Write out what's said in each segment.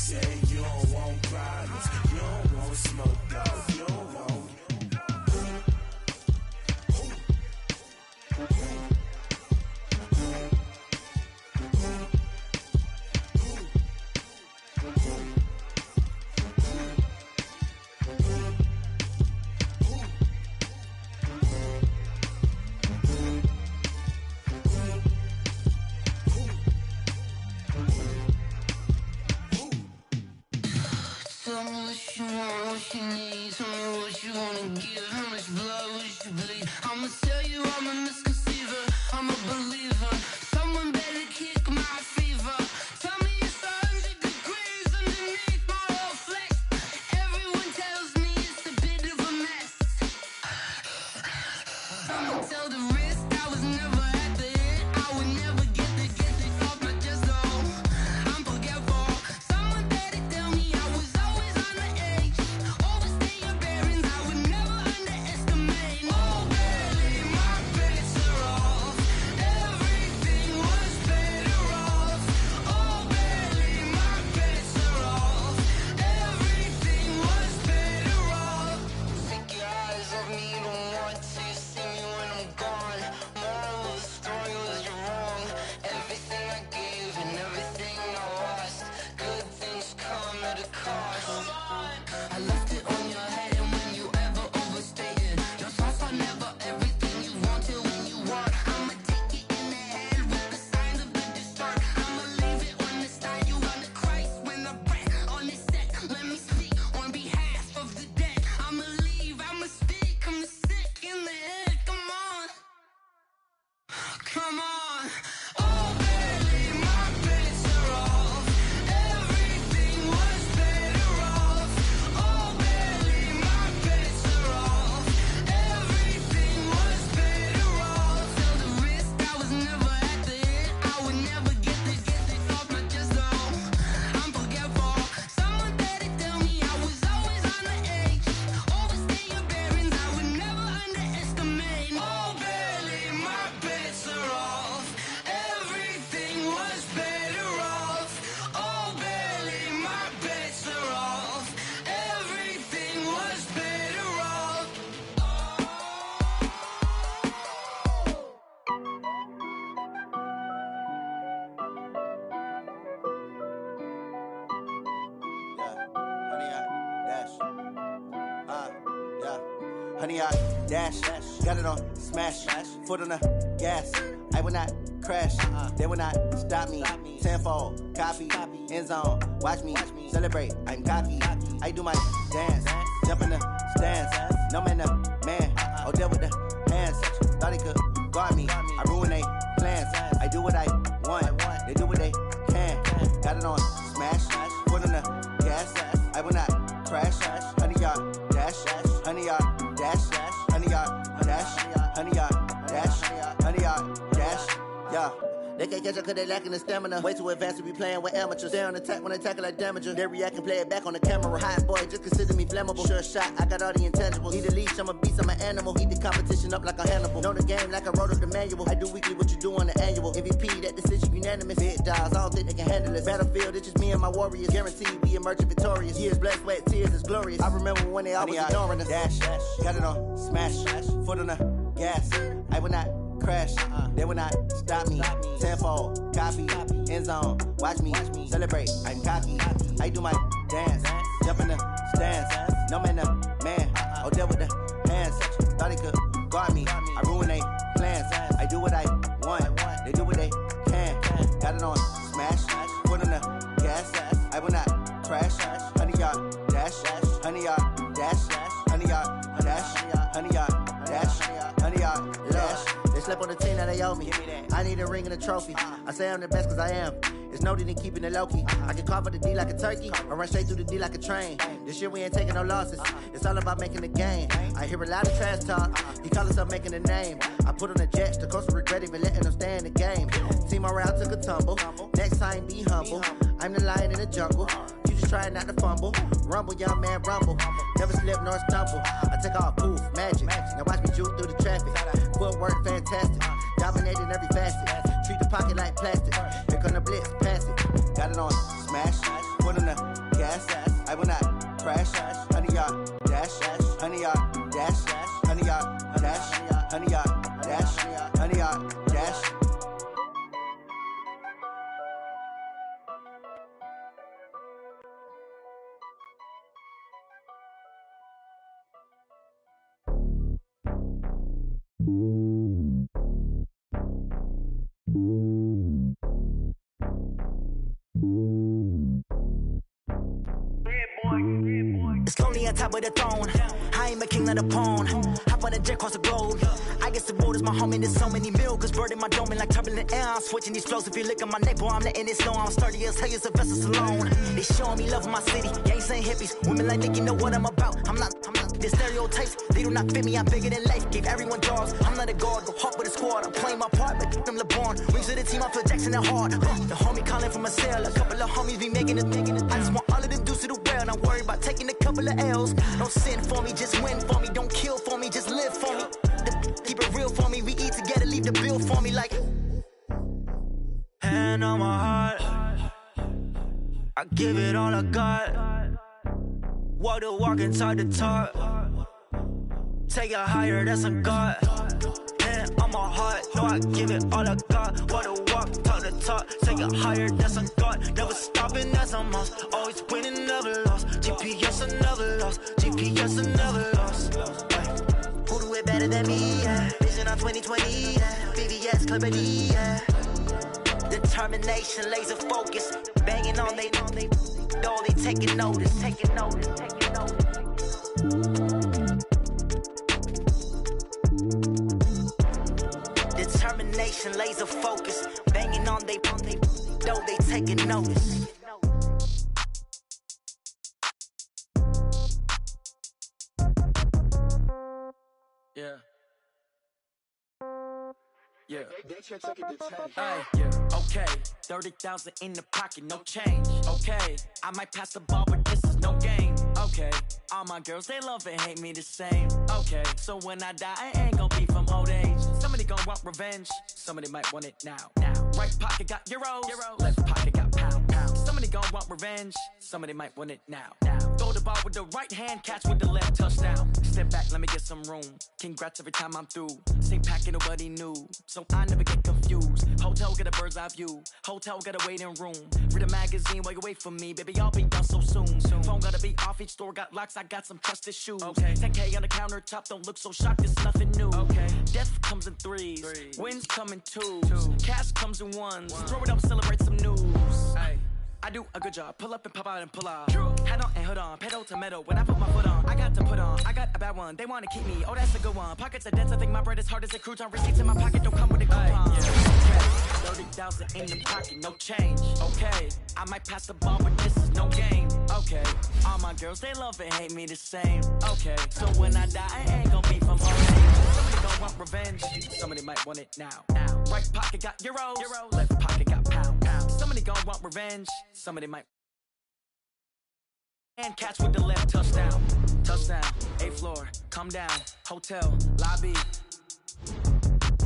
say you don't want problems, you don't want smoke, dog, you don't want. Tell me what you want, what you need. Tell me what you wanna give. How much blood would you bleed? I'ma tell you I'm a misconceiver, I'm a believer. Someone better kick my fever. Tell me it's 100 degrees underneath my whole flesh. Everyone tells me it's a bit of a mess. I'ma tell the risk I was never at the end. I would never get the off my chest though. I'm forgetful. Someone better tell me I was always on the edge. Overstay your bearings, I would never underestimate. Oh baby, my bets are off. Everything was better off. Oh baby, my bets are off. Everything was better off. Take your eyes off me, don't want to see me when I'm gone. Moral of the story was you're wrong. Everything I gave and everything I lost. Good things come at a cost. I left it on your head, and when you ever overstated, your thoughts are never everything you wanted when you want. I'ma take it in the head with the signs of the distort. I'ma leave it on the side. You wanna Christ when I breath on this set. Let me speak on behalf of the dead. I'ma leave, I'ma speak, I'm sick in the head. Come on, come on. Oh baby, my bets are off. Everything was better off. Oh baby, my bets are off. Everything was better off. Tell the risk I was never at the end. I would never get it off my chest though. I'm forgetful. Someone better tell me I was always on the edge. Overstay your bearings, I would never underestimate. Oh baby, my bets are off. Everything was better off. Oh baby, my bets are off. Everything was better off. Honey, I dash, got it on smash, foot on the gas. I will not crash, they will not stop me. Tenfold, copy, end zone, watch me celebrate. I'm cocky, I do my dance, jump in the stands. No man, the man, oh deal with the hands. Thought he could guard me, I ruin they plans. I do what I want, they do what they can. Got it on smash, foot on the gas. I will not crash, honey, y'all dash, honey, y'all dash, honey, y'all dash, honey, y'all dash, honey, y'all dash, yeah. They can't catch up cause they lacking the stamina. Way too advanced to be playing with amateurs. Stay on attack when they tackle like damager. They react and play it back on the camera. Hot boy, just consider me flammable. Sure shot, I got all the intangibles. Need a leash, I'm a beast, I'm an animal. Eat the competition up like a Hannibal. Know the game like I wrote up the manual. I do weekly what you do on the annual. MVP, that decision unanimous. Big dogs, I don't think they can handle it. Battlefield, it's just me and my warriors. Guaranteed we emerge victorious. Years, blood, sweat, tears, it's glorious. I remember when they always ignoring us. Dash, got it on smash, foot on the gas. I will not crash, they will not stop me. Tenfold, copy, end zone, watch me celebrate. I'm cocky, I do my dance, jump in the stands. No man, the man, oh deal with the hands. Thought he could guard me, I ruin they plans. I do what I want, they do what they can. Got it on smash, foot on the gas. I will not crash, honey, y'all dash, honey, y'all dash, honey, y'all dash, honey, y'all dash, honey, y'all dash. They slept on the team that they owe me. I need a ring and a trophy. I say I'm the best cause I am. It's no need in keeping it low-key. I can carve up the D like a turkey or run straight through the D like a train. This year we ain't taking no losses. It's all about making the game. I hear a lot of trash talk. He call himself making a name. I put on the jets. The coach will regret even letting them stay in the game. Team morale took a tumble. Next time be humble. I'm the lion in the jungle. You just try not to fumble. Rumble, young man, rumble. Never slip nor stumble. I take off, poof, magic. Now watch me juke through the traffic. Footwork fantastic. Dominating every facet. Treat the pocket like plastic. Here come the blitz, pass it. Got it on smash. Foot on the dash, honey yard dash. It's lonely on top of the throne. I ain't a king, not a pawn. Hop on a jet across the globe. I guess the road is my home and there's so many milkers birding my dome like turbulent air. I'm switching these flows. If you look at my neck, boy, I'm letting it slow. I'm sturdy as hell, a vessel alone. They showing me love in my city. Gangs ain't hippies. Women like think you know what I'm about. I'm not. The stereotypes, they do not fit me. I'm bigger than life. Gave everyone jobs. I'm not a guard. Go hard with a squad. I'm playing my part, but keep them LeBron. Rings to the team. I feel Jackson and hard. The homie calling from a cell. A couple of homies be making it. I just want all of them dudes to do well. Not worry about taking a couple of L's. Don't sin for me, just win for me. Don't kill for me, just live for me. Keep it real for me. We eat together, leave the bill for me like. Hand on my heart, I give it all I got. Walk the walk and talk the talk. Take it higher, that's a God. Hand on my heart, no, I give it all I got. Walk the walk, talk the talk. Take it higher, that's a God. Never stopping, that's a must. Always winning, never lost. GPS, I never lost. GPS, I never lost. Who do it better than me? Yeah. Vision on 2020. Yeah. VVS, Clippity. Yeah. Determination, laser focus. Banging on they though they taking notice. Determination, laser focus. Banging on they though they taking notice. Yeah. Yeah. Yeah. Okay. 30,000 in the pocket, no change. Okay. I might pass the ball, but this is no game. Okay. All my girls, they love and hate me the same. Okay. So when I die, I ain't gon' be from old age. Somebody gon' want revenge. Somebody might want it now. Right pocket got euros. Left pocket got pound. Somebody gon' want revenge. Somebody might want it now. Throw the ball with the right hand, catch with the left, touchdown. Step back, let me get some room. Congrats every time I'm through. Same packet, nobody knew. So I never get confused. Hotel get a bird's eye view. Hotel got a waiting room. Read a magazine while you wait for me. Baby, I'll be done so soon. Phone gotta be off, each store got locks. I got some trusted shoes. Okay. 10K on the countertop, don't look so shocked, it's nothing new. Okay. Death comes in threes. Wins come in twos. Cash comes in ones. Throw it up, celebrate some news. Ay. I do a good job. Pull up and pop out and pull out. Head on and hood on. Pedal to metal. When I put my foot on, I got to put on. I got a bad one. They want to keep me. Oh, that's a good one. Pockets are dense. I think my bread is hard as a crouton. Receipts in my pocket don't come with a coupon. Yeah. Okay. 30,000 in the pocket, no change. Okay. I might pass the ball, but this is no game. Okay. All my girls, they love and hate me the same. Okay. So when I die, I ain't gon' be from home. Somebody gon' want revenge. Somebody might want it now. Right pocket got euros. Left pocket got pound. Somebody gon' want revenge. Somebody might. And catch with the left, touchdown. Touchdown, 8th floor, come down. Hotel, lobby.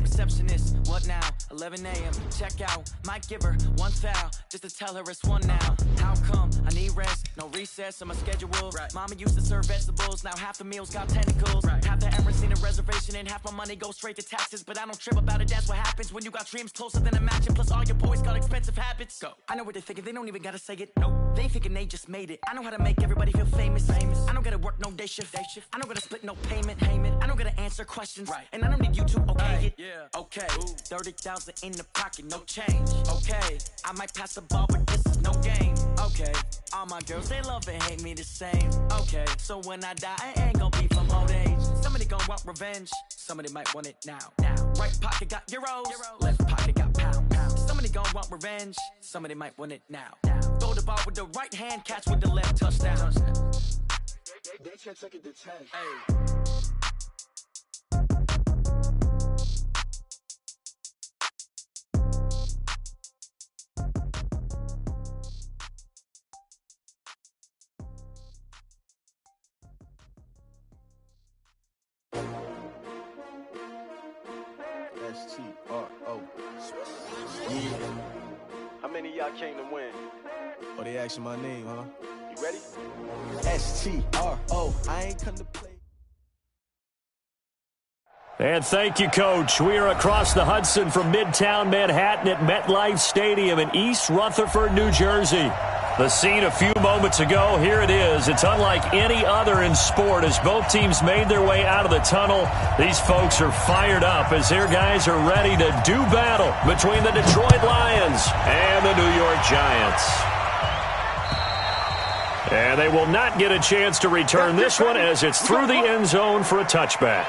Receptionist, what now? 11 a.m. check out. Might give her one foul just to tell her it's one now. How come? I need rest, no recess on my schedule. Right. Mama used to serve vegetables, now half the meals got tentacles. Right. Half the errands need a reservation and half my money goes straight to taxes. But I don't trip about it, that's what happens when you got dreams closer than a match. And plus all your boys got expensive habits. Go. I know what they're thinking, they don't even gotta say it. Nope. They thinking they just made it. I know how to make everybody feel famous. I don't gotta work no day shift. I don't gotta split no payment. I don't gotta answer questions. Right. And I don't need you to okay it. Yeah. Okay. 30,000 in the pocket, no change. Okay. I might pass the ball, but this is no game. Okay. All my girls, they love and hate me the same. Okay. So when I die, I ain't gon' be from old age. Somebody gon' want revenge. Somebody might want it now. Right pocket got euros. Left pocket got pound. Somebody gon' want revenge. Somebody might want it now. Throw the ball with the right hand, catch with the left, touchdown. They can't take it to 10. Hey. S-T-R-O. Yeah. How many of y'all came to win? Oh, they asking my name, huh? You ready? S-T-R-O. I ain't come to play. And thank you, Coach. We are across the Hudson from Midtown Manhattan at MetLife Stadium in East Rutherford, New Jersey. The scene a few moments ago, here it is. It's unlike any other in sport as both teams made their way out of the tunnel. These folks are fired up as their guys are ready to do battle between the Detroit Lions and the New York Giants. And they will not get a chance to return this one as it's through the end zone for a touchback.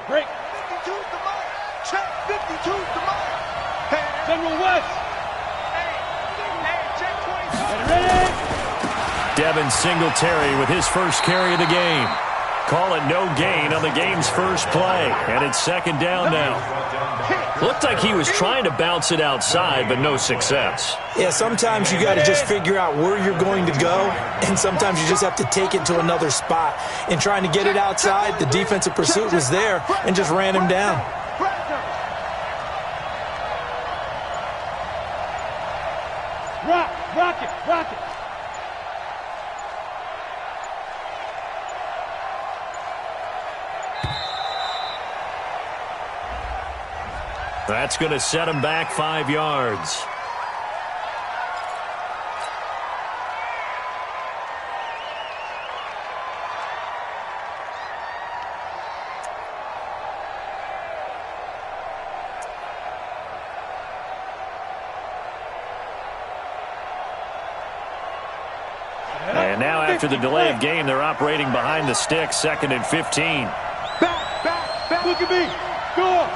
Break. 52's the mark. Check. 52's the mark. General West. Hey, check 25. Ready? Devin Singletary with his first carry of the game. Call it no gain on the game's first play. And it's second down now. Looked like he was trying to bounce it outside, but no success. Yeah, sometimes you got to just figure out where you're going to go, and sometimes you just have to take it to another spot. In trying to get it outside, the defensive pursuit was there and just ran him down. Rock it. That's going to set him back 5 yards. And now after the delay of game, they're operating behind the sticks, 2nd and 15. Back. Look at me. Go.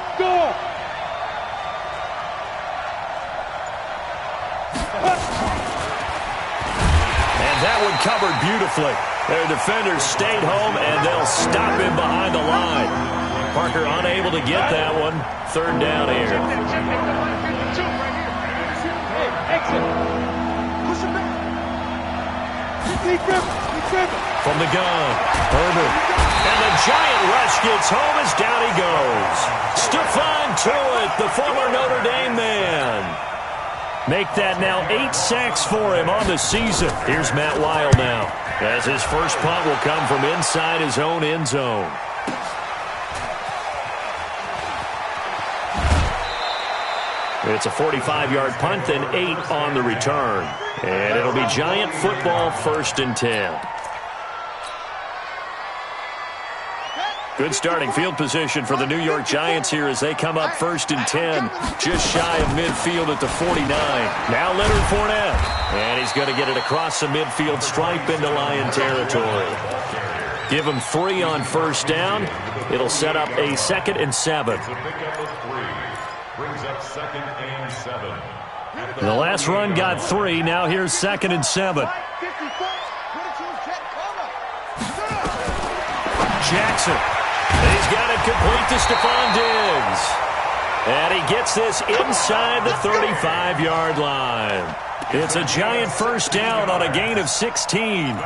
That one covered beautifully. Their defenders stayed home, and they'll stop him behind the line. Parker unable to get that one. 3rd down here. Exit. Push him back. From the gun, Herbert. And the giant rush gets home as down he goes. Stephon Tuitt, the former Notre Dame man. Make that now 8 sacks for him on the season. Here's Matt Weil now, as his first punt will come from inside his own end zone. It's a 45-yard punt, then 8 on the return. And it'll be Giant football, 1st and 10. Good starting field position for the New York Giants here as they come up 1st and 10, just shy of midfield at the 49. Now Leonard Fournette, and he's going to get it across the midfield stripe into Lion territory. Give him 3 on 1st down. It'll set up a 2nd and 7. The last run got 3. Now here's 2nd and 7. Jackson. He's got it complete to Stephon Diggs. And he gets this inside the 35-yard line. It's a Giant 1st down on a gain of 16.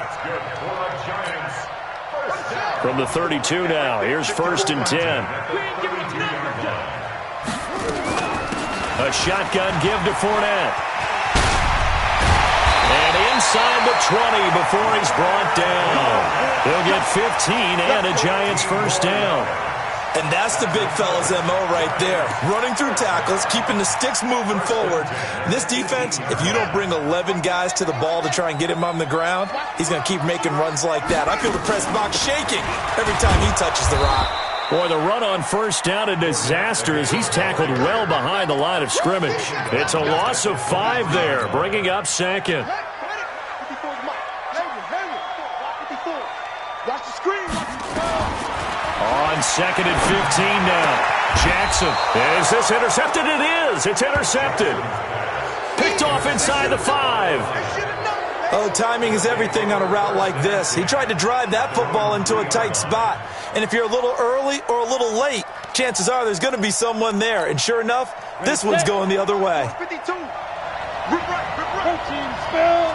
From the 32 now, here's 1st and 10. A shotgun give to Fournette. And inside the 20 before he's brought down. He'll get 15 and a Giants 1st down. And that's the big fella's MO right there. Running through tackles, keeping the sticks moving forward. This defense, if you don't bring 11 guys to the ball to try and get him on the ground, he's going to keep making runs like that. I feel the press box shaking every time he touches the rock. Boy, the run on 1st down, a disaster as he's tackled well behind the line of scrimmage. It's a loss of 5 there, bringing up 2nd. On 2nd and 15 now. Jackson. Is this intercepted? It is. It's intercepted. Picked off inside the 5. Oh, timing is everything on a route like this. He tried to drive that football into a tight spot. And if you're a little early or a little late, chances are there's going to be someone there. And sure enough, this one's going the other way. 52. Protein spell.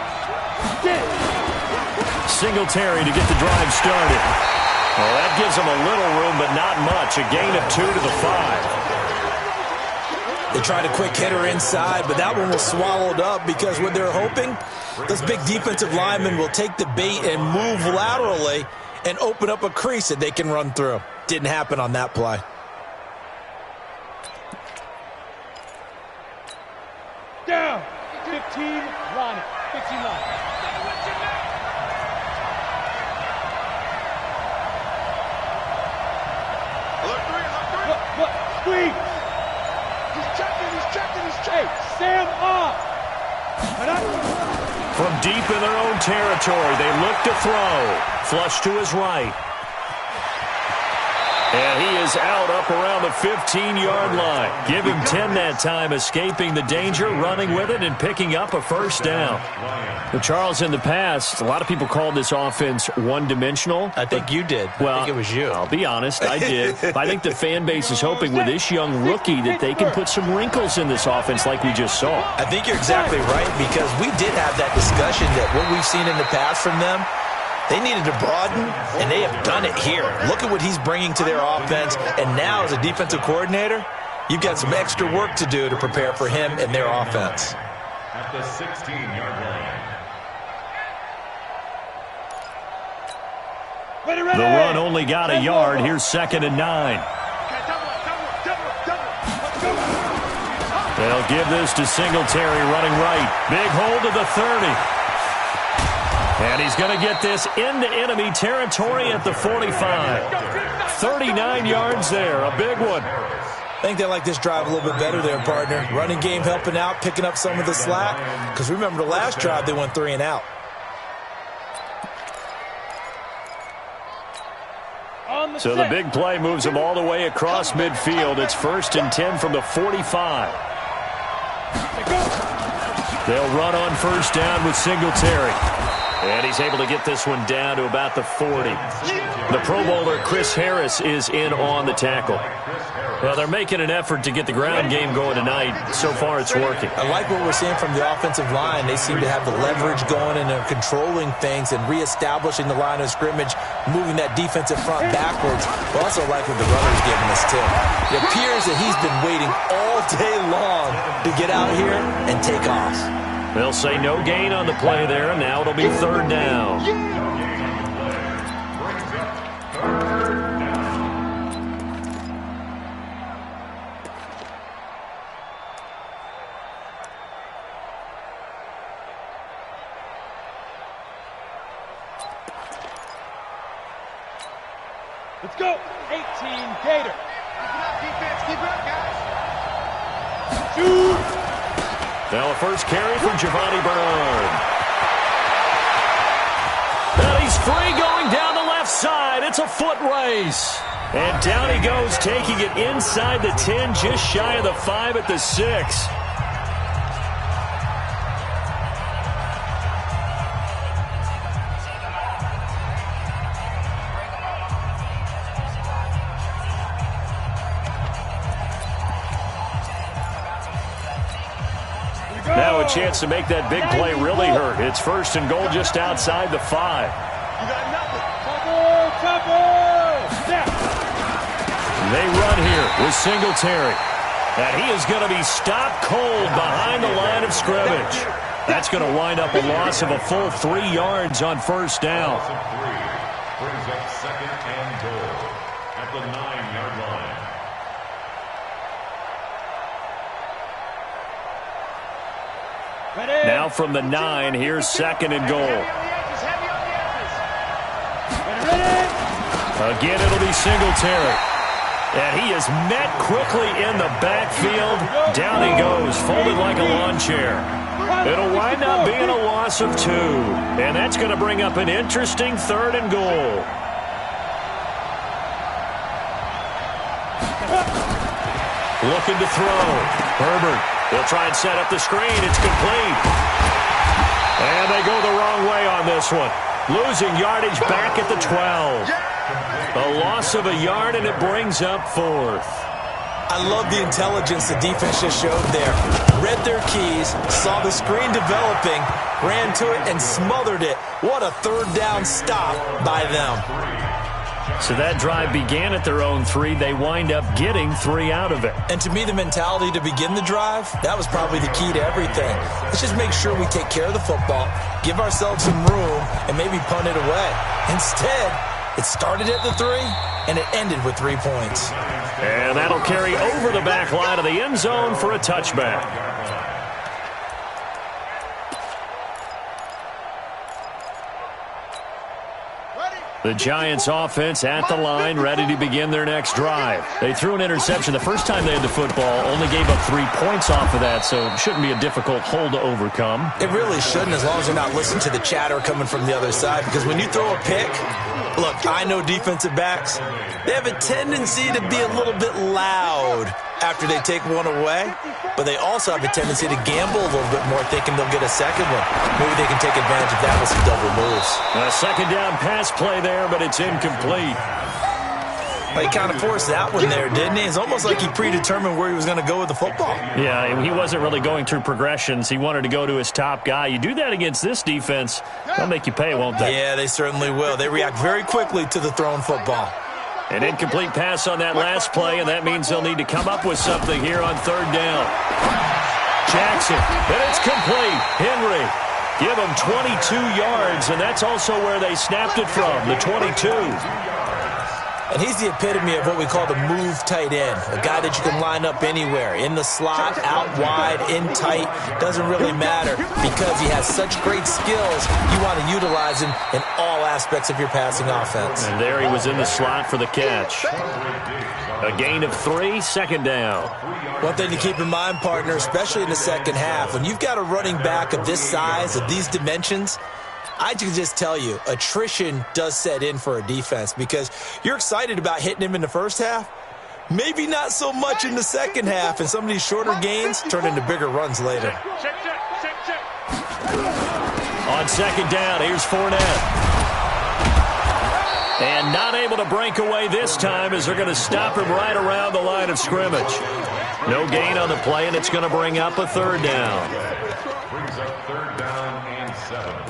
Singletary to get the drive started. Well, that gives them a little room, but not much. A gain of 2 to the 5. They tried a quick hitter inside, but that one was swallowed up because what they're hoping, those big defensive linemen will take the bait and move laterally and open up a crease that they can run through. Didn't happen on that play. Down. 15 line. 15 line. Look, squeeze. He's checking. Stand up. From deep in their own territory, they look to throw. Flush to his right. And he is out up around the 15-yard line. Give him 10 that time, escaping the danger, running with it, and picking up a first down. Well, Charles, in the past, a lot of people called this offense one-dimensional. I think you did. Well, I think it was you. I'll be honest, I did. But I think the fan base is hoping with this young rookie that they can put some wrinkles in this offense like we just saw. I think you're exactly right, because we did have that discussion that what we've seen in the past from them, they needed to broaden, and they have done it here. Look at what he's bringing to their offense, and now as a defensive coordinator, you've got some extra work to do to prepare for him and their offense. At the 16-yard line. The run only got a yard. Here's 2nd and 9. They'll give this to Singletary running right. Big hole to the 30. And he's going to get this into enemy territory at the 45. 39 yards there, a big one. I think they like this drive a little bit better there, partner. Running game helping out, picking up some of the slack. Because remember, the last drive, they went 3 and out. So the big play moves them all the way across midfield. It's 1st and 10 from the 45. They'll run on first down with Singletary. And he's able to get this one down to about the 40. The Pro Bowler, Chris Harris, is in on the tackle. Well, they're making an effort to get the ground game going tonight. So far, it's working. I like what we're seeing from the offensive line. They seem to have the leverage going, and they're controlling things and reestablishing the line of scrimmage, moving that defensive front backwards. But also like what the runner's giving us, too. It appears that he's been waiting all day long to get out here and take off. They'll say no gain on the play there. Now it'll be 3rd down. Let's go. 18 Gator. Keep it up, guys. Shoot. Now a first carry from Giovanni Bernard. And he's free going down the left side. It's a foot race. And down he goes, taking it inside the 10, just shy of the 5 at the 6. Now a chance to make that big play really hurt. It's 1st and goal just outside the 5. You got nothing. They run here with Singletary. And he is going to be stopped cold behind the line of scrimmage. That's going to wind up a loss of a full 3 yards on first down. Brings up 2nd and goal at the 9-yard line. Now from the 9, here's 2nd and goal. Again, it'll be Singletary. And he is met quickly in the backfield. Down he goes, folded like a lawn chair. It'll wind up being a loss of 2. And that's going to bring up an interesting 3rd and goal. Looking to throw. Herbert. They'll try and set up the screen. It's complete. And they go the wrong way on this one. Losing yardage back at the 12. A loss of a yard, and it brings up 4th. I love the intelligence the defense just showed there. Read their keys, saw the screen developing, ran to it, and smothered it. What a third down stop by them. So that drive began at their own 3. They wind up getting 3 out of it. And to me, the mentality to begin the drive, that was probably the key to everything. Let's just make sure we take care of the football, give ourselves some room, and maybe punt it away. Instead, it started at the 3, and it ended with 3 points. And that'll carry over the back line of the end zone for a touchback. The Giants offense at the line, ready to begin their next drive. They threw an interception the first time they had the football, only gave up 3 points off of that, so it shouldn't be a difficult hole to overcome. It really shouldn't, as long as you're not listening to the chatter coming from the other side, because when you throw a pick, look, I know defensive backs, they have a tendency to be a little bit loud after they take one away, but they also have a tendency to gamble a little bit more, thinking they'll get a second one. Maybe they can take advantage of that with some double moves. A second down pass play there, but it's incomplete. Well, he kind of forced that one there, didn't he? It's almost like he predetermined where he was going to go with the football. Yeah, he wasn't really going through progressions. He wanted to go to his top guy. You do that against this defense, they'll make you pay, won't they? Yeah, they certainly will. They react very quickly to the thrown football. An incomplete pass on that last play, and that means they'll need to come up with something here on 3rd down. Jackson, and it's complete. Henry, give him 22 yards, and that's also where they snapped it from, the 22. And he's the epitome of what we call the move tight end, a guy that you can line up anywhere, in the slot, out wide, in tight, doesn't really matter because he has such great skills. You want to utilize him in all aspects of your passing offense. And there he was in the slot for the catch. A gain of 3, 2nd down. One thing to keep in mind, partner, especially in the second half, when you've got a running back of this size, of these dimensions, I can just tell you, attrition does set in for a defense because you're excited about hitting him in the first half. Maybe not so much in the second half, and some of these shorter gains turn into bigger runs later. On 2nd down, here's Fournette. And not able to break away this time as they're going to stop him right around the line of scrimmage. No gain on the play, and it's going to bring up a 3rd down. Brings up 3rd down and 7.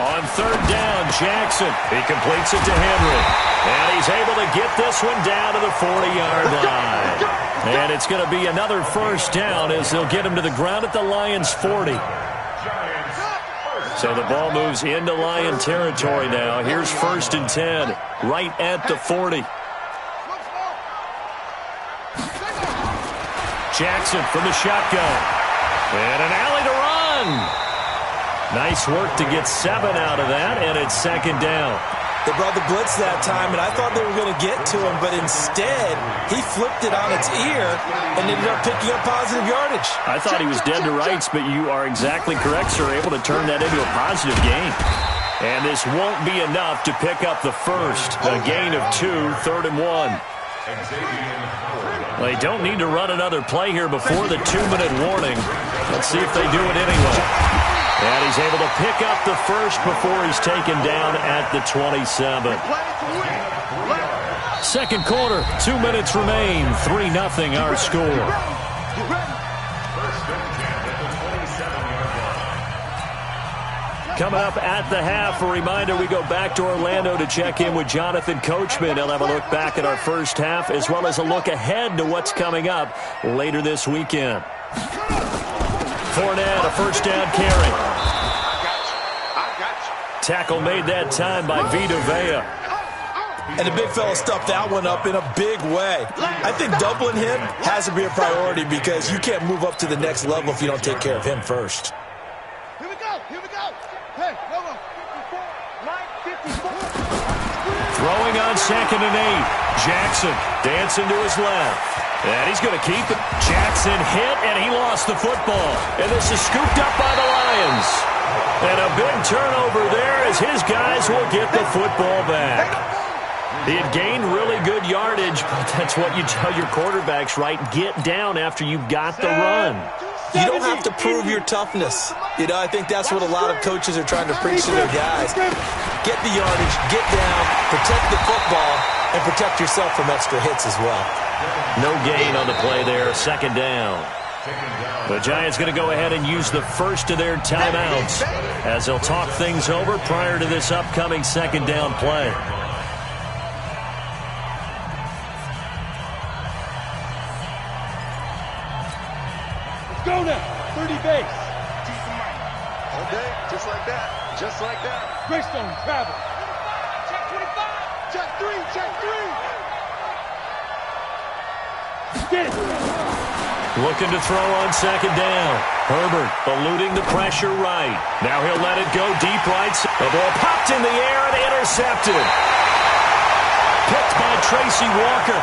On 3rd down, Jackson. He completes it to Henry. And he's able to get this one down to the 40-yard line. And it's going to be another 1st down as they'll get him to the ground at the Lions' 40. So the ball moves into Lion territory now. Here's 1st and 10, right at the 40. Jackson from the shotgun. And an alley to run. Nice work to get 7 out of that, and it's 2nd down. They brought the blitz that time, and I thought they were going to get to him, but instead, he flipped it on its ear and ended up picking up positive yardage. I thought he was dead to rights, but you are exactly correct, sir, able to turn that into a positive gain. And this won't be enough to pick up the 1st. A gain of 2, 3rd and 1. They don't need to run another play here before the 2-minute warning. Let's see if they do it anyway. And he's able to pick up the 1st before he's taken down at the 27. 2nd quarter, 2 minutes remain. 3-0 our score. Coming up at the half, a reminder, we go back to Orlando to check in with Jonathan Coachman. He'll have a look back at our first half as well as a look ahead to what's coming up later this weekend. Fournette, a 1st down carry. Tackle made that time by Vita Vea. And the big fella stuffed that one up in a big way. I think doubling him has to be a priority because you can't move up to the next level if you don't take care of him first. Here we go. Hey, hold on. 54. Throwing on 2nd and 8. Jackson dancing to his left. And he's going to keep it. Jackson hit, and he lost the football. And this is scooped up by the Lions. And a big turnover there as his guys will get the football back. He had gained really good yardage, but that's what you tell your quarterbacks, right? Get down after you've got the run. You don't have to prove your toughness. You know, I think that's what a lot of coaches are trying to preach to their guys. Get the yardage, get down, protect the football, and protect yourself from extra hits as well. No gain on the play there, second down. The Giants going to go ahead and use the first of their timeouts as they'll talk things over prior to this upcoming second down play. Go now, 30 base. Okay, just like that. Just like that. Greystone, travel. Check 25. Check 3, check 3. Get it. Looking to throw on second down. Herbert eluding the pressure right. Now he'll let it go deep right. The ball popped in the air and intercepted. Picked by Tracy Walker.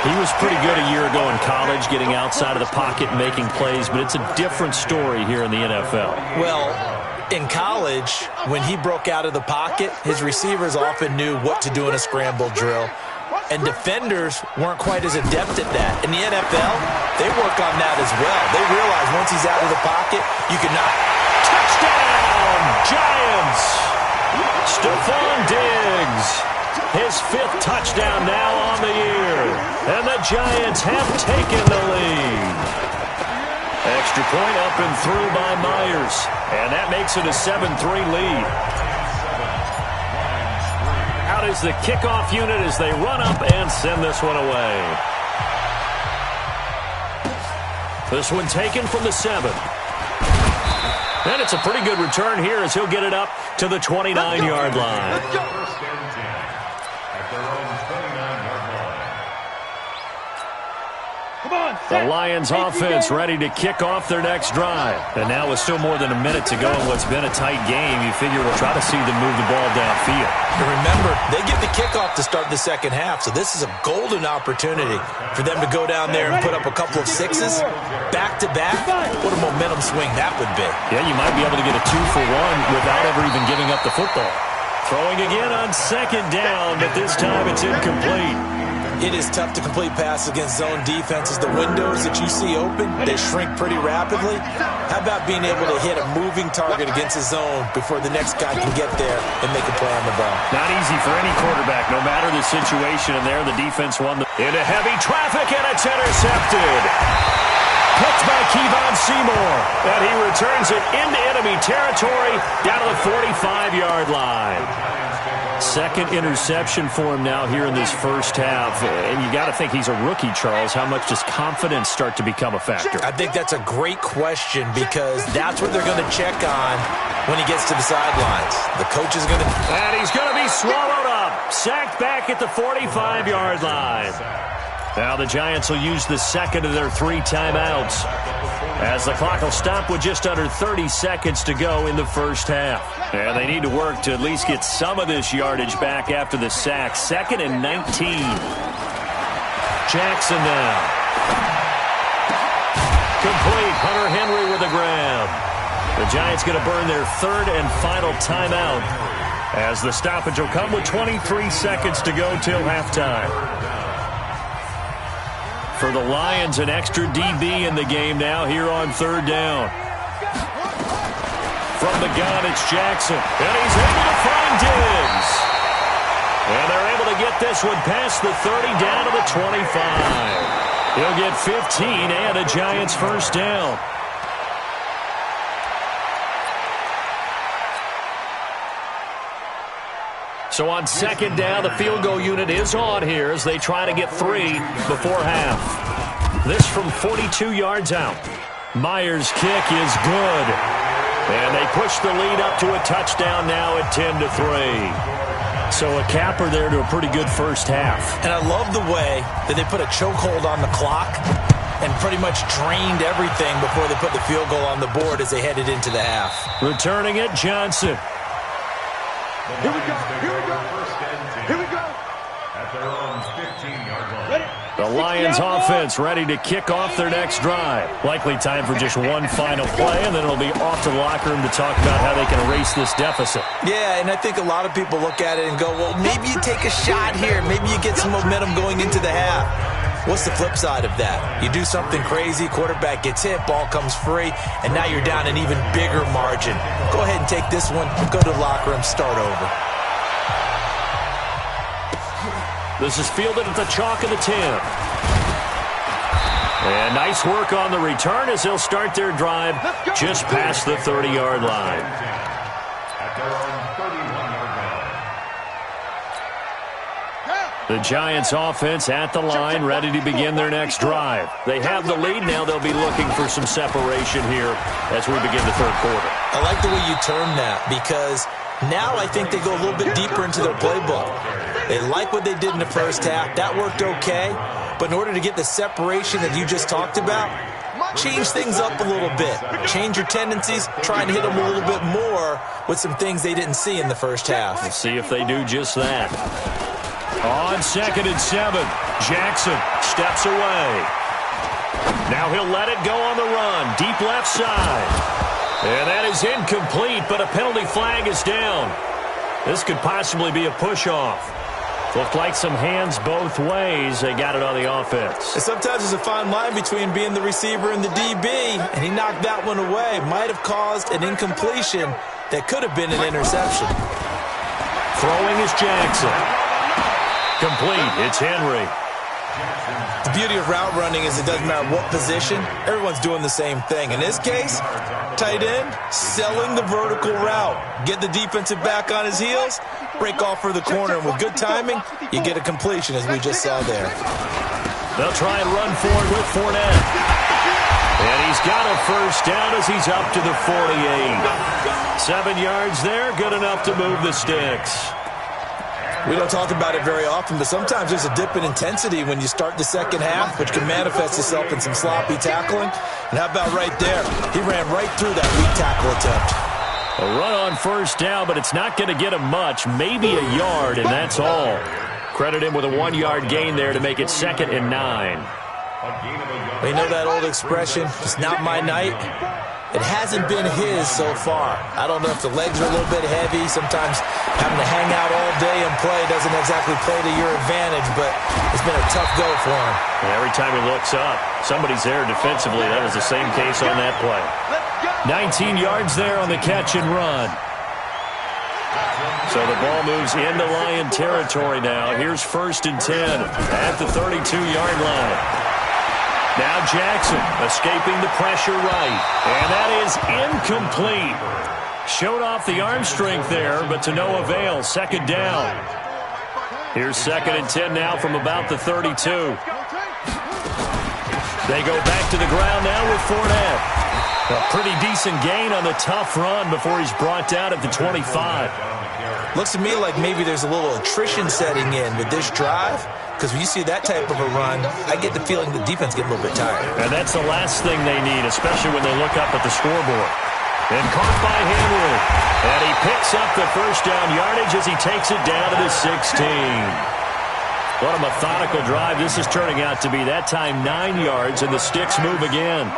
He was pretty good a year ago in college, getting outside of the pocket and making plays, but it's a different story here in the NFL. Well, in college, when he broke out of the pocket, his receivers often knew what to do in a scramble drill, and defenders weren't quite as adept at that. In the NFL, they work on that as well. They realize once he's out of the pocket, you can knock. Touchdown, Giants! Stephon Diggs. His fifth touchdown now on the year. And the Giants have taken the lead. Extra point up and through by Myers. And that makes it a 7-3 lead. Out is the kickoff unit as they run up and send this one away. This one taken from the 7. And it's a pretty good return here as he'll get it up to the 29-yard line. The Lions offense ready to kick off their next drive. And now with still more than a minute to go in what's been a tight game, you figure we'll try to see them move the ball downfield. And remember, they get the kickoff to start the second half, so this is a golden opportunity for them to go down there and put up a couple of sixes back-to-back. What a momentum swing that would be. Yeah, you might be able to get a 2-for-1 without ever even giving up the football. Throwing again on second down, but this time it's incomplete. It is tough to complete passes against zone defenses. The windows that you see open, they shrink pretty rapidly. How about being able to hit a moving target against a zone before the next guy can get there and make a play on the ball? Not easy for any quarterback, no matter the situation. And there, the defense won into heavy traffic, and it's intercepted. Picked by Kevon Seymour. And he returns it into enemy territory down to the 45-yard line. Second interception for him now here in this first half. And you got to think he's a rookie, Charles. How much does confidence start to become a factor? I think that's a great question because that's what they're going to check on when he gets to the sidelines. The coach is going to... And he's going to be swallowed up. Sacked back at the 45-yard line. Now the Giants will use the second of their 3 timeouts as the clock will stop with just under 30 seconds to go in the first half. And they need to work to at least get some of this yardage back after the sack. 2nd and 19. Jackson now. Complete. Hunter Henry with a grab. The Giants going to burn their 3rd and final timeout as the stoppage will come with 23 seconds to go till halftime. For the Lions, an extra DB in the game now here on 3rd down. From the gun, it's Jackson. And he's able to find Diggs. And they're able to get this one past the 30 down to the 25. He'll get 15 and a Giants first down. So on 2nd down, the field goal unit is on here as they try to get 3 before half. This from 42 yards out. Myers' kick is good. And they push the lead up to a touchdown now at 10-3. So a capper there to a pretty good first half. And I love the way that they put a chokehold on the clock and pretty much drained everything before they put the field goal on the board as they headed into the half. Returning it, Johnson. Here we go. Here we go. Here we go. At their own 15-yard line. Ready? The Lions offense ready to kick off their next drive. Likely time for just one final play, and then it'll be off to the locker room to talk about how they can erase this deficit. Yeah, and I think a lot of people look at it and go, well, maybe you take a shot here. Maybe you get some momentum going into the half. What's the flip side of that? You do something crazy, quarterback gets hit, ball comes free, and now you're down an even bigger margin. Go ahead and take this one, go to the locker room, start over. This is fielded at the chalk of the 10. And nice work on the return as they'll start their drive just past the 30-yard line. At their own 31-yard line. The Giants offense at the line, ready to begin their next drive. They have the lead now. They'll be looking for some separation here as we begin the third quarter. I like the way you term that because now I think they go a little bit deeper into their playbook. They like what they did in the first half. That worked okay. But in order to get the separation that you just talked about, change things up a little bit. Change your tendencies, try and hit them a little bit more with some things they didn't see in the first half. We'll see if they do just that. On 2nd and 7, Jackson steps away. Now he'll let it go on the run. Deep left side. And that is incomplete, but a penalty flag is down. This could possibly be a push-off. Looked like some hands both ways. They got it on the offense. And sometimes there's a fine line between being the receiver and the DB, and he knocked that one away. Might have caused an incompletion that could have been an interception. Throwing is Jackson. Complete. It's Henry. The beauty of route running is it doesn't matter what position. Everyone's doing the same thing. In this case, tight end, selling the vertical route. Get the defensive back on his heels, break off for the corner, and with good timing, you get a completion, as we just saw there. They'll try and run forward with Fournette. And he's got a first down as he's up to the 48. 7 yards there, good enough to move the sticks. We don't talk about it very often, but sometimes there's a dip in intensity when you start the second half, which can manifest itself in some sloppy tackling. And how about right there? He ran right through that weak tackle attempt. A run on first down, but it's not going to get him much, maybe a yard, and that's all. Credit him with a 1-yard gain there to make it 2nd and 9. You know that old expression, it's not my night? It hasn't been his so far. I don't know if the legs are a little bit heavy. Sometimes having to hang out all day and play doesn't exactly play to your advantage, but it's been a tough go for him. Every time he looks up, somebody's there defensively. That was the same case on that play. 19 yards there on the catch and run. So the ball moves into Lion territory now. Here's 1st and 10 at the 32-yard line. Now Jackson escaping the pressure right. And that is incomplete. Showed off the arm strength there, but to no avail. 2nd down. Here's 2nd and 10 now from about the 32. They go back to the ground now with Fournette. A pretty decent gain on the tough run before he's brought down at the 25. Looks to me like maybe there's a little attrition setting in with this drive. Because when you see that type of a run, I get the feeling the defense getting a little bit tired. And that's the last thing they need, especially when they look up at the scoreboard. And caught by Henry. And he picks up the first down yardage as he takes it down to the 16. What a methodical drive this is turning out to be. That time 9 yards, and the sticks move again.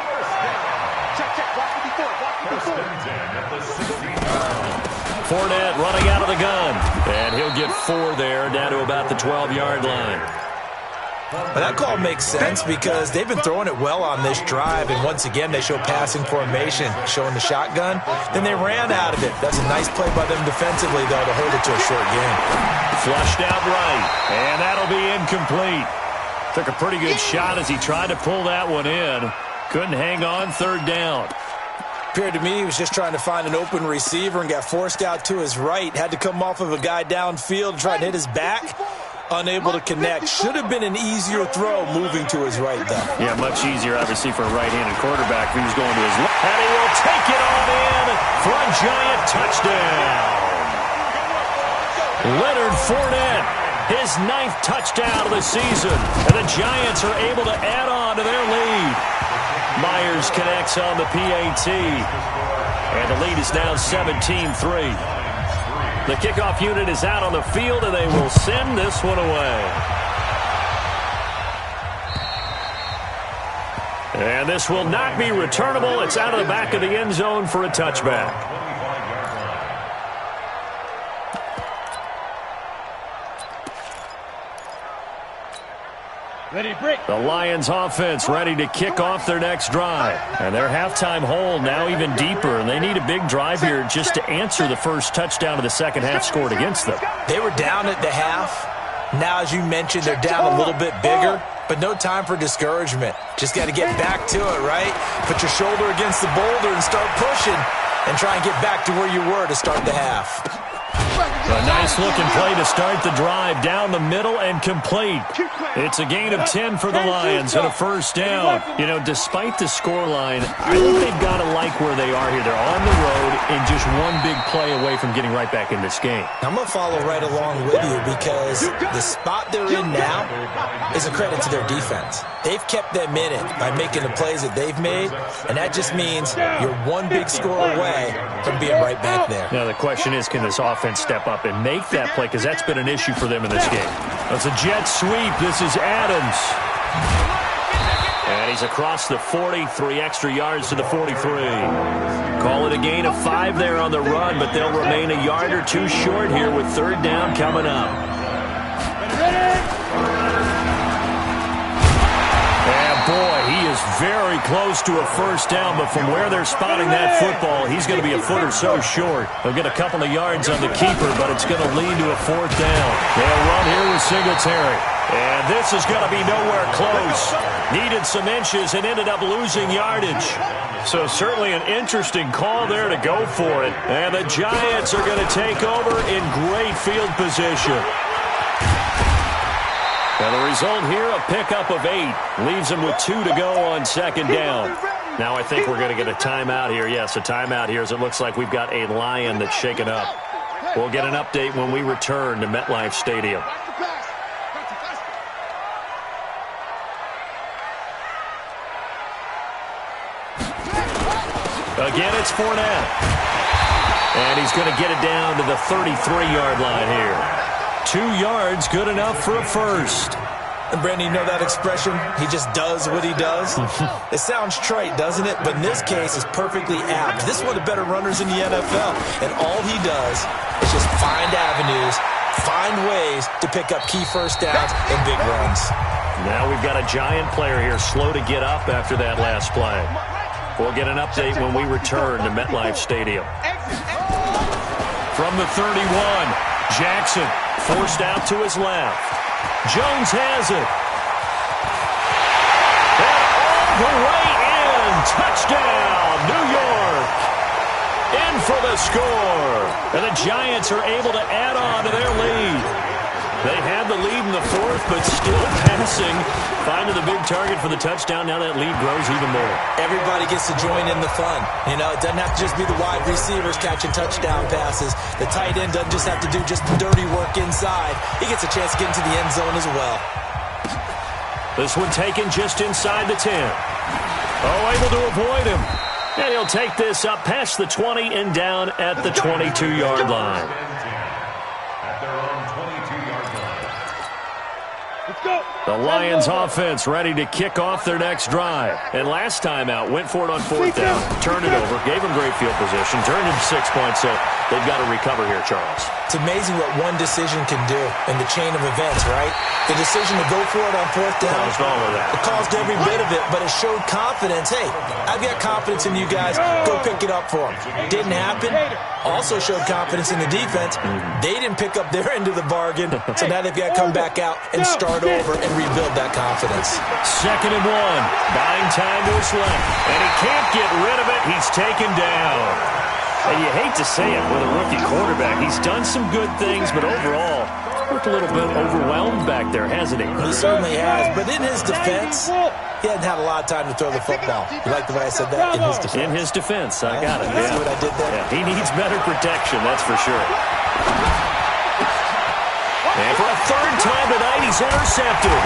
Fournette running out of the gun. And he'll get 4 there, down to about the 12-yard line. But that call makes sense because they've been throwing it well on this drive, and once again they show passing formation, showing the shotgun. Then they ran out of it. That's a nice play by them defensively, though, to hold it to a short game. Flushed out right, and that'll be incomplete. Took a pretty good shot as he tried to pull that one in. Couldn't hang on, 3rd down. Appeared to me he was just trying to find an open receiver and got forced out to his right. Had to come off of a guy downfield and try to hit his back. Unable to connect. Should have been an easier throw moving to his right, though. Yeah, much easier, obviously, for a right-handed quarterback if he was going to his left. And he will take it on in for a Giant touchdown. Leonard Fournette, his 9th touchdown of the season. And the Giants are able to add on to their lead. Myers connects on the PAT. And the lead is now 17-3. The kickoff unit is out on the field, and they will send this one away. And this will not be returnable. It's out of the back of the end zone for a touchback. The Lions offense ready to kick off their next drive. And their halftime hole now even deeper. And they need a big drive here just to answer the first touchdown of the second half scored against them. They were down at the half. Now, as you mentioned, they're down a little bit bigger. But no time for discouragement. Just got to get back to it, right? Put your shoulder against the boulder and start pushing. And try and get back to where you were to start the half. A nice-looking play to start the drive down the middle and complete. It's a gain of 10 for the Lions and a first down. You know, despite the scoreline, I think they've got to like where they are here. They're on the road and just one big play away from getting right back in this game. I'm going to follow right along with you because the spot they're in now is a credit to their defense. They've kept them in it by making the plays that they've made, and that just means you're one big score away from being right back there. Now, the question is, can this offense step up and make that play? Because that's been an issue for them in this game. It's a jet sweep. This is Adams. And he's across the 40, 3 extra yards to the 43. Call it a gain of 5 there on the run, but they'll remain a yard or two short here with third down coming up. And boy, he is very close to a first down, but from where they're spotting that football, he's going to be a foot or so short. They'll get a couple of yards on the keeper, but it's going to lead to a fourth down. They'll run here with Singletary. And this is going to be nowhere close. Needed some inches and ended up losing yardage. So certainly an interesting call there to go for it. And the Giants are going to take over in great field position. And the result here, a pickup of 8. Leaves them with 2 to go on second down. Now I think we're going to get a timeout here. Yes, a timeout here as it looks like we've got a Lion that's shaken up. We'll get an update when we return to MetLife Stadium. Again, it's Fournette. And he's going to get it down to the 33-yard line here. 2 yards, good enough for a first. And Brandon, you know that expression? He just does what he does? It sounds trite, doesn't it? But in this case, it's perfectly apt. This is one of the better runners in the NFL. And all he does is just find avenues, find ways to pick up key first downs and big runs. Now we've got a Giant player here slow to get up after that last play. We'll get an update when we return to MetLife Stadium. From the 31, Jackson forced out to his left. Jones has it. And all the way in. Touchdown, New York. In for the score. And the Giants are able to add on to their lead. They had the lead in the fourth, but still passing. Finding the big target for the touchdown. Now that lead grows even more. Everybody gets to join in the fun. You know, it doesn't have to just be the wide receivers catching touchdown passes. The tight end doesn't just have to do just the dirty work inside. He gets a chance to get into the end zone as well. This one taken just inside the 10. Oh, able to avoid him. And he'll take this up past the 20 and down at the 22-yard line. The Lions offense ready to kick off their next drive. And last time out, went for it on fourth down, turned it over, gave them great field position, turned it 6 points, so they've got to recover here, Charles. It's amazing what one decision can do in the chain of events, right? The decision to go for it on fourth down. Caused all of that. It caused every bit of it, but it showed confidence. Hey, I've got confidence in you guys. Go pick it up for them. Didn't happen. Also showed confidence in the defense. They didn't pick up their end of the bargain, so now they've got to come back out and start over and rebuild that confidence. 2nd and 1. Buying time to his left. And he can't get rid of it. He's taken down. And you hate to say it with a rookie quarterback. He's done some good things, but overall, looked a little bit overwhelmed back there, hasn't he? He certainly has. But in his defense, he hasn't had a lot of time to throw the football. You like the way I said that? In his defense. In his defense. I got it. See what I did there? Yeah, he needs better protection, that's for sure. And for a third time tonight, he's intercepted.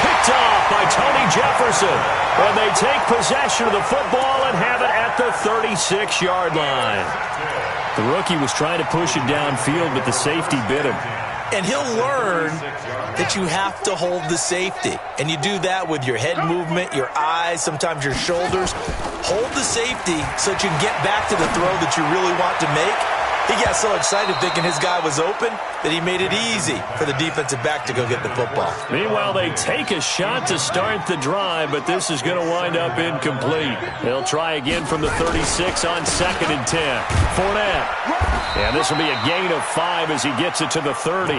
Picked off by Tony Jefferson. And they take possession of the football and have it at the 36-yard line. The rookie was trying to push it downfield, but the safety bit him. And he'll learn that you have to hold the safety. And you do that with your head movement, your eyes, sometimes your shoulders. Hold the safety so that you can get back to the throw that you really want to make. He got so excited thinking his guy was open that he made it easy for the defensive back to go get the football. Meanwhile, they take a shot to start the drive, but this is going to wind up incomplete. They'll try again from the 36 on 2nd and 10. Fournette. And this will be a gain of 5 as he gets it to the 30.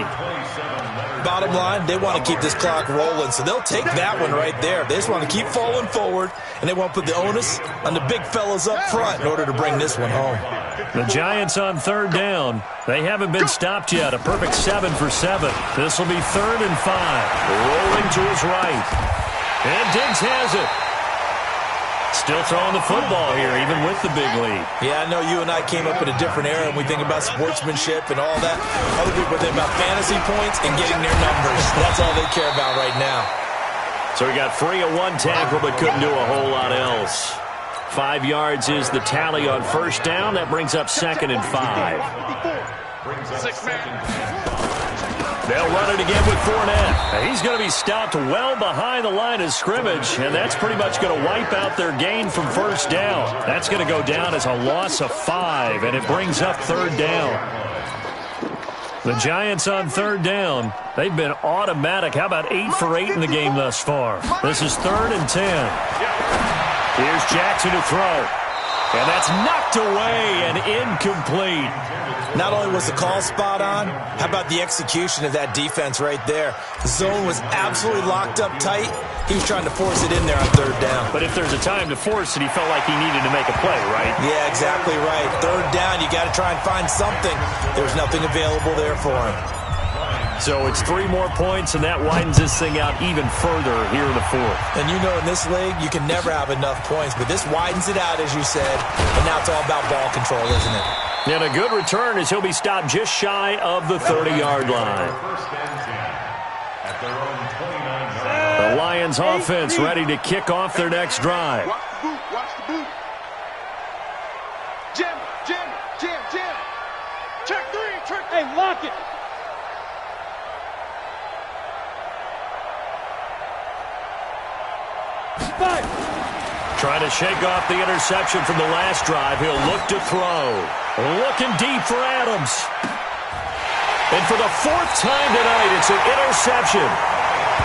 Bottom line, they want to keep this clock rolling, so they'll take that one right there. They just want to keep falling forward, and they want to put the onus on the big fellas up front in order to bring this one home. The Giants on 3rd down. They haven't been stopped yet. A perfect 7 for 7. This will be 3rd and 5. Rolling to his right. And Diggs has it. Still throwing the football here, even with the big lead. Yeah, I know you and I came up in a different era, and we think about sportsmanship and all that. Other people think about fantasy points and getting their numbers. That's all they care about right now. So he got free of 1 tackle, but couldn't do a whole lot else. 5 yards is the tally on 1st down. That brings up 2nd and 5. They'll run it again with Fournette. He's going to be stopped well behind the line of scrimmage, and that's pretty much going to wipe out their gain from 1st down. That's going to go down as a loss of 5, and it brings up 3rd down. The Giants on 3rd down. They've been automatic. How about 8 for 8 in the game thus far? This is 3rd and 10. Here's Jackson to throw. And that's knocked away and incomplete. Not only was the call spot on, how about the execution of that defense right there? The zone was absolutely locked up tight. He was trying to force it in there on 3rd down. But if there's a time to force it, he felt like he needed to make a play, right? Yeah, exactly right. 3rd down, you got to try and find something. There's nothing available there for him. So it's 3 more points, and that widens this thing out even further here in the 4th. And you know in this league, you can never have enough points, but this widens it out, as you said, and now it's all about ball control, isn't it? And a good return as he'll be stopped just shy of the 30-yard line. The Lions offense ready to kick off their next drive. Watch the boot. Jam. Check 3. Hey, lock it. Trying to shake off the interception from the last drive. He'll look to throw. Looking deep for Adams. And for the 4th time tonight, it's an interception.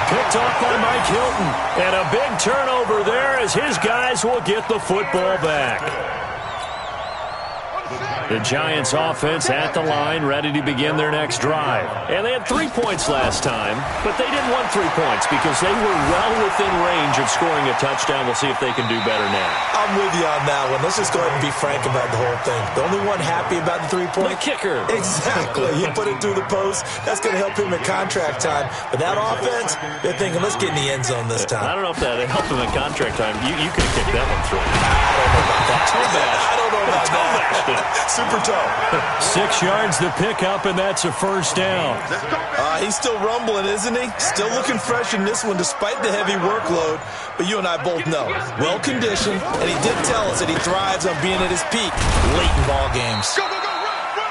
Picked off by Mike Hilton. And a big turnover there as his guys will get the football back. The Giants offense at the line, ready to begin their next drive. And they had 3 points last time, but they didn't want 3 points because they were well within range of scoring a touchdown. We'll see if they can do better now. I'm with you on that one. Let's just go ahead and be frank about the whole thing. The only one happy about the 3-point? The kicker. Exactly. He put it through the post. That's going to help him at contract time. But that offense, they're thinking, let's get in the end zone this time. I don't know if that helped him at contract time. You could have kicked that one through. I don't know about that. I don't know about that. Super toe. 6 yards to pick up, and that's a 1st down. He's still rumbling, isn't he? Still looking fresh in this one despite the heavy workload. But you and I both know, well-conditioned, and he did tell us that he thrives on being at his peak late in ball games.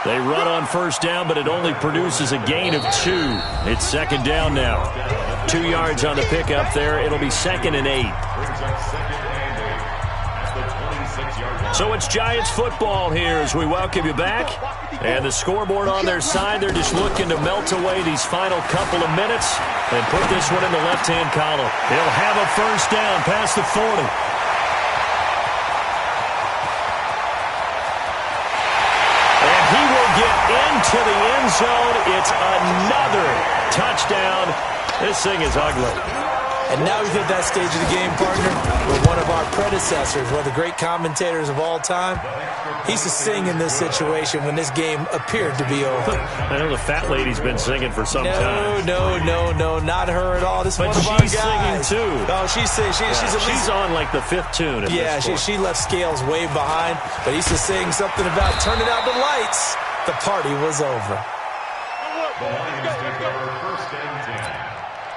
They run on 1st down, but it only produces a gain of 2. It's 2nd down now. 2 yards on the pickup there. It'll be 2nd and 8. So it's Giants football here as we welcome you back. And the scoreboard on their side, they're just looking to melt away these final couple of minutes and put this one in the left-hand column. They'll have a 1st down past the 40. And he will get into the end zone. It's another touchdown. This thing is ugly. And now we've hit that stage of the game, partner, where one of our predecessors, one of the great commentators of all time, he used to sing in this situation when this game appeared to be over. I know the fat lady's been singing for some time. No, not her at all. This but one of our guys. She's singing too. Oh, she's singing. She's on like the 5th tune. Yeah, she left Scales way behind, but he used to sing something about turning out the lights. The party was over. The Lions take over 1st and 10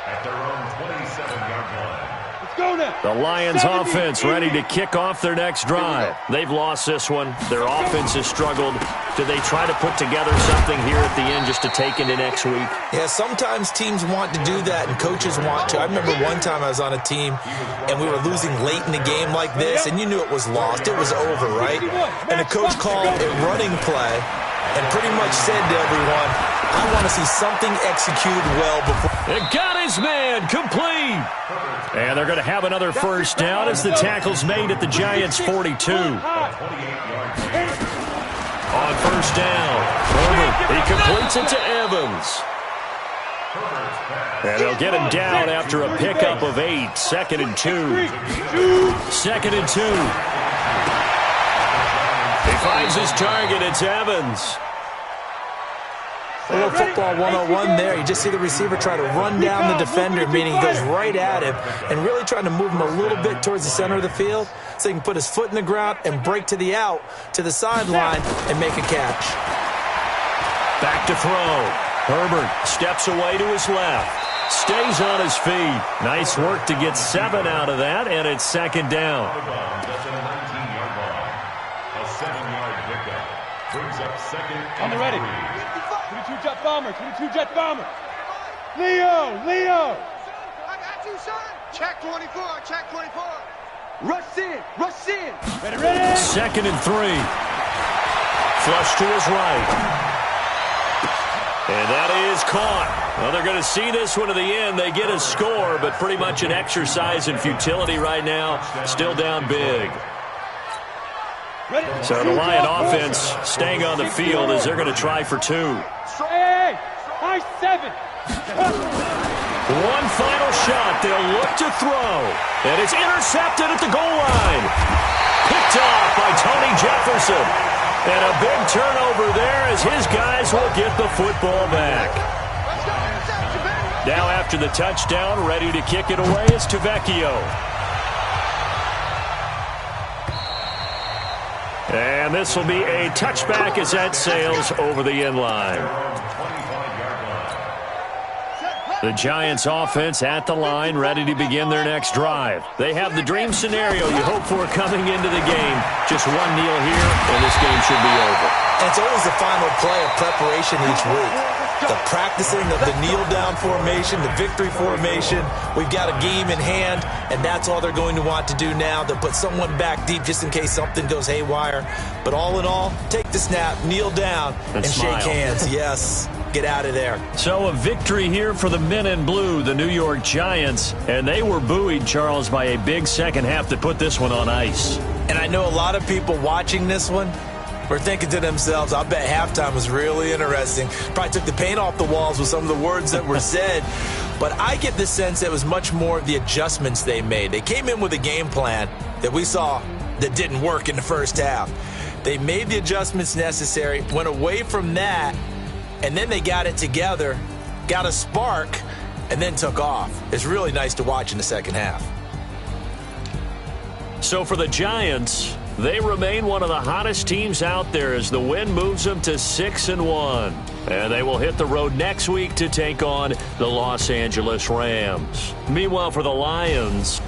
at their own 27-yard line. Let's go now. The Lions offense ready to kick off their next drive. They've lost this one. Their offense has struggled. Do they try to put together something here at the end just to take into next week? Yeah, sometimes teams want to do that and coaches want to. I remember one time I was on a team and we were losing late in the game like this, and you knew it was lost. It was over, right? And the coach called a running play and pretty much said to everyone, I want to see something executed well before. It got his man complete. And they're going to have another first down as the tackle's made at the Giants' 42. On first down, Herbert, he completes it to Evans. And they'll get him down after a pickup of 8. 2nd and 2. 2nd and 2. He finds his target. It's Evans. A little football 101 there. You just see the receiver try to run down the defender, meaning he goes right at him and really trying to move him a little bit towards the center of the field so he can put his foot in the ground and break to the out, to the sideline, and make a catch. Back to throw. Herbert steps away to his left. Stays on his feet. Nice work to get 7 out of that, and it's 2nd down. That's a 19-yard line. A 7-yard pickup brings up 2nd and I'm ready. 22 jet bomber, 22 jet bomber. Leo! I got you, son. Check 24, check 24. Rush in! Ready! 2nd and 3. Flush to his right. And that is caught. Well, they're going to see this one to the end. They get a score, but pretty much an exercise in futility right now. Still down big. So the Lion offense staying on the field as they're going to try for 2. Hey! High 7! One final shot. They'll look to throw. And it's intercepted at the goal line. Picked off by Tony Jefferson. And a big turnover there as his guys will get the football back. Now after the touchdown, ready to kick it away is Tavecchio. And this will be a touchback as that sails over the end line. The Giants offense at the line, ready to begin their next drive. They have the dream scenario you hope for coming into the game. Just one kneel here, and this game should be over. And it's always the final play of preparation each week. The practicing of the kneel-down formation, the victory formation. We've got a game in hand, and that's all they're going to want to do now. They'll put someone back deep just in case something goes haywire. But all in all, take the snap, kneel down, and shake hands. Yes. Get out of there. So a victory here for the men in blue, the New York Giants, and they were buoyed, Charles, by a big second half that put this one on ice. And I know a lot of people watching this one were thinking to themselves, I bet halftime was really interesting. Probably took the paint off the walls with some of the words that were said. But I get the sense it was much more of the adjustments they made. They came in with a game plan that we saw that didn't work in the first half. They made the adjustments necessary, went away from that, and then they got it together, got a spark, and then took off. It's really nice to watch in the second half. So for the Giants, they remain one of the hottest teams out there as the win moves them to 6-1. And they will hit the road next week to take on the Los Angeles Rams. Meanwhile, for the Lions,